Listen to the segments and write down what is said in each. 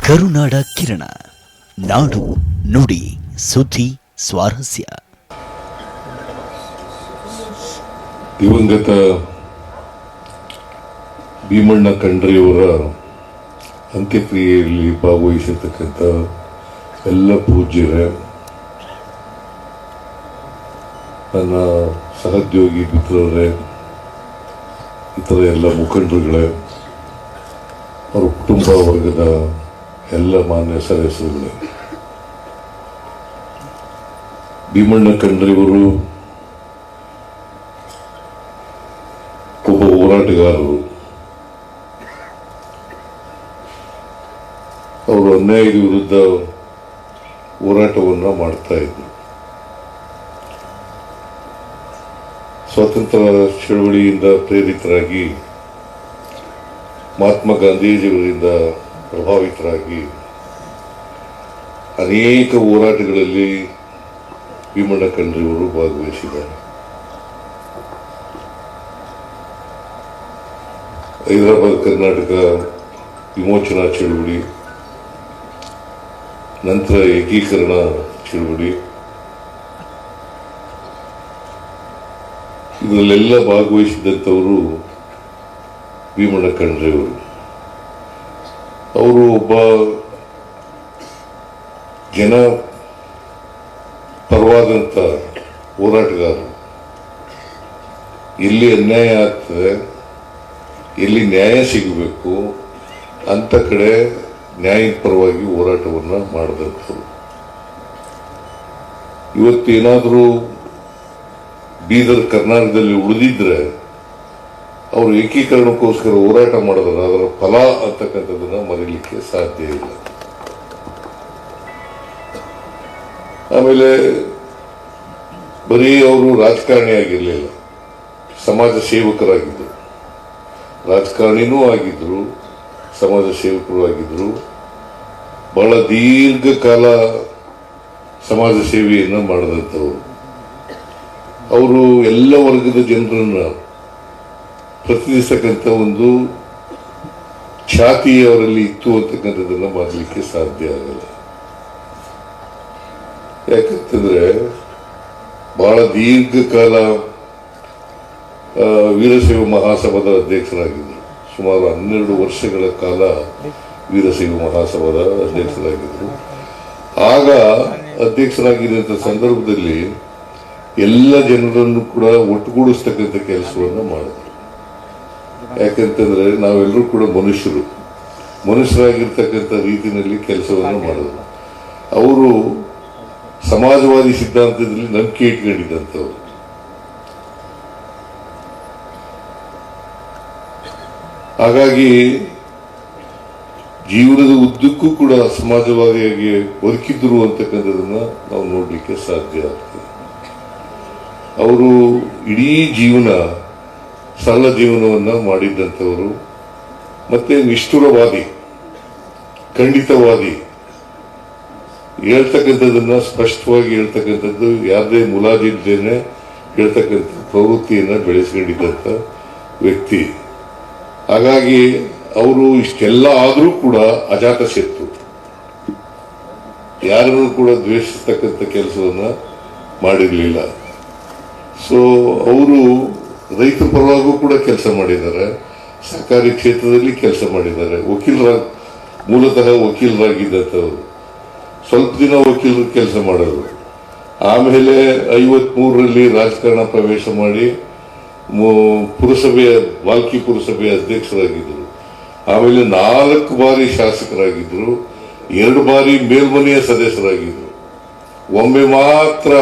ಕರುನಾಡ ಕಿರಣ, ನಾಡು ನುಡಿ ಸುದ್ದಿ ಸ್ವಾರಸ್ಯ. ದಿವಂಗತ ಭೀಮಣ್ಣ ಖಂಡ್ರೆಯವರ ಅಂತ್ಯಕ್ರಿಯೆಯಲ್ಲಿ ಭಾಗವಹಿಸಿರ್ತಕ್ಕಂಥ ಎಲ್ಲ ಪೂಜ್ಯರೇ, ನನ್ನ ಸಹೋದ್ಯೋಗಿ ಮಿತ್ರರೇ, ಇತರ ಎಲ್ಲ ಮುಖಂಡರುಗಳೇ, ಅವರ ಕುಟುಂಬ ವರ್ಗದ ಎಲ್ಲ ಮಾನ್ಯ ಸದಸ್ಯರುಗಳೇ, ಭೀಮಣ್ಣ ಖಂಡ್ರೆಯವರು ಒಬ್ಬ ಹೋರಾಟಗಾರರು. ಅವರು ಅನ್ಯಾಯದ ವಿರುದ್ಧ ಹೋರಾಟವನ್ನು ಮಾಡ್ತಾ ಇದ್ರು. ಸ್ವಾತಂತ್ರ್ಯ ಚಳವಳಿಯಿಂದ ಪ್ರೇರಿತರಾಗಿ ಮಹಾತ್ಮ ಗಾಂಧೀಜಿಯವರಿಂದ ಪ್ರಭಾವಿತರಾಗಿ ಅನೇಕ ಹೋರಾಟಗಳಲ್ಲಿ ಭೀಮಣ್ಣ ಖಂಡ್ರೆಯವರು ಭಾಗವಹಿಸಿದ್ದಾರೆ. ಹೈದರಾಬಾದ್ ಕರ್ನಾಟಕ ವಿಮೋಚನಾ ಚಳವಳಿ, ನಂತರ ಏಕೀಕರಣ ಚಳವಳಿ, ಇದರಲ್ಲೆಲ್ಲ ಭಾಗವಹಿಸಿದಂಥವರು ಭೀಮಣ್ಣ ಖಂಡ್ರೆಯವರು. ಅವರು ಒಬ್ಬ ಜನ ಪರವಾದಂಥ ಹೋರಾಟಗಾರರು. ಎಲ್ಲಿ ಅನ್ಯಾಯ ಆಗ್ತದೆ, ಎಲ್ಲಿ ನ್ಯಾಯ ಸಿಗಬೇಕು ಅಂತ ಕಡೆ ನ್ಯಾಯದ ಪರವಾಗಿ ಹೋರಾಟವನ್ನು ಮಾಡಿದಂಥವ್ರು. ಇವತ್ತೇನಾದರೂ ಬೀದರ್ ಕರ್ನಾಟಕದಲ್ಲಿ ಉಳಿದಿದ್ರೆ ಅವರು ಏಕೀಕರಣಕ್ಕೋಸ್ಕರ ಹೋರಾಟ ಮಾಡಿದ್ರೆ ಅದರ ಫಲ ಅಂತಕ್ಕಂಥದ್ದನ್ನ ಮರೀಲಿಕ್ಕೆ ಸಾಧ್ಯ ಇಲ್ಲ. ಆಮೇಲೆ ಬರೀ ಅವರು ರಾಜಕಾರಣಿ ಆಗಿರಲಿಲ್ಲ, ಸಮಾಜ ಸೇವಕರಾಗಿದ್ದರು. ರಾಜಕಾರಣಿನೂ ಆಗಿದ್ರು, ಸಮಾಜ ಸೇವಕರು ಆಗಿದ್ರು. ಬಹಳ ದೀರ್ಘಕಾಲ ಸಮಾಜ ಸೇವೆಯನ್ನು ಮಾಡಿದಂಥವರು. ಅವರು ಎಲ್ಲ ವರ್ಗದ ಜನರನ್ನ ಪ್ರತಿನಿಧಿಸತಕ್ಕಂಥ ಒಂದು ಛಾತಿ ಅವರಲ್ಲಿ ಇತ್ತು ಅಂತಕ್ಕಂಥದ್ದನ್ನು ಮಾಡಲಿಕ್ಕೆ ಸಾಧ್ಯ ಆಗಲ್ಲ. ಯಾಕಂತಂದ್ರೆ ಬಹಳ ದೀರ್ಘಕಾಲ ವೀರಶೈವ ಮಹಾಸಭಾದ ಅಧ್ಯಕ್ಷರಾಗಿದ್ದರು. ಸುಮಾರು 12 ವರ್ಷಗಳ ಕಾಲ ವೀರಶೈವ ಮಹಾಸಭಾದ ಅಧ್ಯಕ್ಷರಾಗಿದ್ದರು. ಆಗ ಅಧ್ಯಕ್ಷರಾಗಿದ್ದಂಥ ಸಂದರ್ಭದಲ್ಲಿ ಎಲ್ಲ ಜನರನ್ನು ಕೂಡ ಒಟ್ಟುಗೂಡಿಸ್ತಕ್ಕಂಥ ಕೆಲಸವನ್ನು ಮಾಡಿದ್ರು. ಯಾಕಂತಂದ್ರೆ ನಾವೆಲ್ಲರೂ ಕೂಡ ಮನುಷ್ಯರಾಗಿರ್ತಕ್ಕಂಥ ರೀತಿಯಲ್ಲಿ ಕೆಲಸವನ್ನು ಮಾಡಿದ್ರು. ಅವರು ಸಮಾಜವಾದಿ ಸಿದ್ಧಾಂತದಲ್ಲಿ ನಂಬಿಕೆ ಇಟ್ಕೊಂಡಿದ್ದಂಥವ್ರು. ಹಾಗಾಗಿ ಜೀವನದ ಉದ್ದಕ್ಕೂ ಕೂಡ ಸಮಾಜವಾದಿಯಾಗಿ ಬದುಕಿದ್ರು ಅಂತಕ್ಕಂಥದನ್ನ ನಾವು ನೋಡ್ಲಿಕ್ಕೆ ಸಾಧ್ಯ ಆಗ್ತದೆ. ಅವರು ಇಡೀ ಜೀವನ ಸರಳ ಜೀವನವನ್ನ ಮಾಡಿದ್ದಂಥವರು. ಮತ್ತೆ ನಿಷ್ಠುರವಾದಿ, ಖಂಡಿತವಾದಿ, ಹೇಳ್ತಕ್ಕಂಥದ್ದನ್ನ ಸ್ಪಷ್ಟವಾಗಿ ಹೇಳ್ತಕ್ಕಂಥದ್ದು, ಯಾವುದೇ ಮುಲಾಜಿಲ್ದೇನೆ ಹೇಳ್ತಕ್ಕಂಥ ಪ್ರವೃತ್ತಿಯನ್ನ ಬೆಳೆಸ್ಕೊಂಡಿದ್ದಂಥ ವ್ಯಕ್ತಿ. ಹಾಗಾಗಿ ಅವರು ಇಷ್ಟೆಲ್ಲ ಆದರೂ ಕೂಡ ಅಜಾತ ಶತ್ರು, ಯಾರನ್ನು ಕೂಡ ದ್ವೇಷಿಸ್ತಕ್ಕಂಥ ಕೆಲಸವನ್ನ ಮಾಡಿರಲಿಲ್ಲ. ಸೊ ಅವರು ರೈತರ ಪರವಾಗೂ ಕೂಡ ಕೆಲಸ ಮಾಡಿದ್ದಾರೆ, ಸರ್ಕಾರಿ ಕ್ಷೇತ್ರದಲ್ಲಿ ಕೆಲಸ ಮಾಡಿದ್ದಾರೆ. ಮೂಲತಃ ವಕೀಲರಾಗಿದ್ದಂಥವ್ರು. ಸ್ವಲ್ಪ ದಿನ ವಕೀಲರು ಕೆಲಸ ಮಾಡೋರು. ಆಮೇಲೆ 53ರಲ್ಲಿ ರಾಜಕಾರಣ ಪ್ರವೇಶ ಮಾಡಿ ಬಾಲ್ಕಿ ಪುರಸಭೆಯ ಅಧ್ಯಕ್ಷರಾಗಿದ್ದರು. ಆಮೇಲೆ 4 ಬಾರಿ ಶಾಸಕರಾಗಿದ್ದರು, 2 ಬಾರಿ ಮೇಲ್ಮನೆಯ ಸದಸ್ಯರಾಗಿದ್ದರು. ಒಮ್ಮೆ ಮಾತ್ರ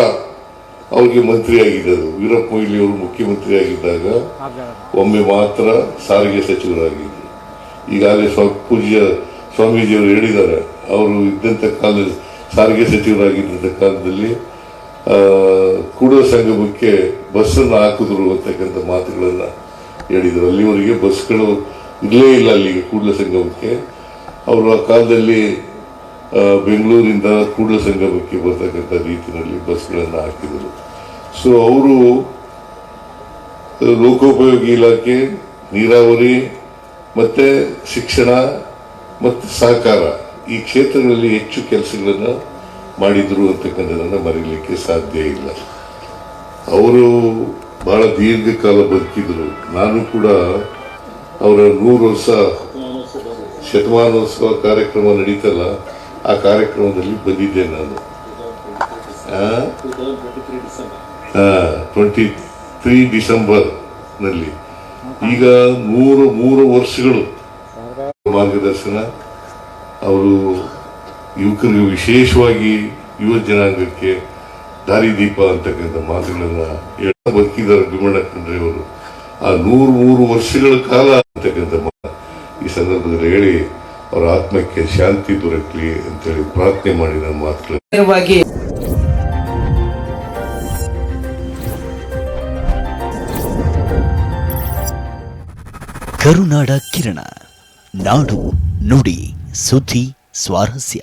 ಅವ್ರಿಗೆ ಮಂತ್ರಿ ಆಗಿದ್ದರು. ವೀರಪ್ಪ ಮೊಯ್ಲಿ ಅವರು ಮುಖ್ಯಮಂತ್ರಿ ಆಗಿದ್ದಾಗ ಒಮ್ಮೆ ಮಾತ್ರ ಸಾರಿಗೆ ಸಚಿವರಾಗಿದ್ದರು. ಈಗಾಗಲೇ ಪೂಜ್ಯ ಸ್ವಾಮೀಜಿಯವರು ಹೇಳಿದ್ದಾರೆ, ಅವರು ಇದ್ದಂಥ ಕಾಲದಲ್ಲಿ ಸಾರಿಗೆ ಸಚಿವರಾಗಿದ್ದಂಥ ಕಾಲದಲ್ಲಿ ಕೂಡಲ ಸಂಗಮಕ್ಕೆ ಬಸ್ಸನ್ನು ಹಾಕಿದ್ರು ಅಂತಕ್ಕಂಥ ಮಾತುಗಳನ್ನ ಹೇಳಿದರು. ಅಲ್ಲಿವರೆಗೆ ಬಸ್ಗಳು ಇರಲೇ ಇಲ್ಲ ಅಲ್ಲಿಗೆ ಕೂಡಲ ಸಂಗಮಕ್ಕೆ. ಅವರು ಆ ಕಾಲದಲ್ಲಿ ಬೆಂಗಳೂರಿಂದ ಕೂಡಲ ಸಂಗಮಕ್ಕೆ ಬರ್ತಕ್ಕಂಥ ರೀತಿಯಲ್ಲಿ ಬಸ್ಗಳನ್ನು ಹಾಕಿದರು. ಸೊ ಅವರು ಲೋಕೋಪಯೋಗಿ ಇಲಾಖೆ, ನೀರಾವರಿ ಮತ್ತೆ ಶಿಕ್ಷಣ ಮತ್ತು ಸಹಕಾರ ಈ ಕ್ಷೇತ್ರಗಳಲ್ಲಿ ಹೆಚ್ಚು ಕೆಲಸಗಳನ್ನು ಮಾಡಿದ್ರು ಅಂತಕ್ಕಂಥದ್ದನ್ನು ಮರೀಲಿಕ್ಕೆ ಸಾಧ್ಯ ಇಲ್ಲ. ಅವರು ಬಹಳ ದೀರ್ಘಕಾಲ ಬದುಕಿದ್ರು. ನಾನು ಕೂಡ ಅವರ 100 ವರ್ಷ ಶತಮಾನೋತ್ಸವ ಕಾರ್ಯಕ್ರಮ ನಡೀತಲ್ಲ, ಆ ಕಾರ್ಯಕ್ರಮದಲ್ಲಿ ಬಂದಿದ್ದೆ ನಾನು. 23 ಡಿಸೆಂಬರ್ ನಲ್ಲಿ. ಈಗ 103 ವರ್ಷಗಳು ಮಾರ್ಗದರ್ಶನ. ಅವರು ಯುವಕರಿಗೆ, ವಿಶೇಷವಾಗಿ ಯುವ ಜನಾಂಗಕ್ಕೆ ದಾರಿದೀಪ ಅಂತಕ್ಕಂಥ ಮಾತುಗಳನ್ನ ಬದುಕಿದ್ದಾರೆ ಭೀಮಣ್ಣ ಖಂಡ್ರೆ ಅವರು. ಆ 103 ವರ್ಷಗಳ ಕಾಲ ಅಂತಕ್ಕಂಥ ಈ ಸಂದರ್ಭದಲ್ಲಿ ಹೇಳಿ ಅವರ ಆತ್ಮಕ್ಕೆ ಶಾಂತಿ ದೊರಕಲಿ ಅಂತೇಳಿ ಪ್ರಾರ್ಥನೆ ಮಾಡಿ ನನ್ನ ಮಾತುಗಳು. ಕರುನಾಡ ಕಿರಣ, ನಾಡು ನುಡಿ ಸುದ್ದಿ ಸ್ವಾರಸ್ಯ.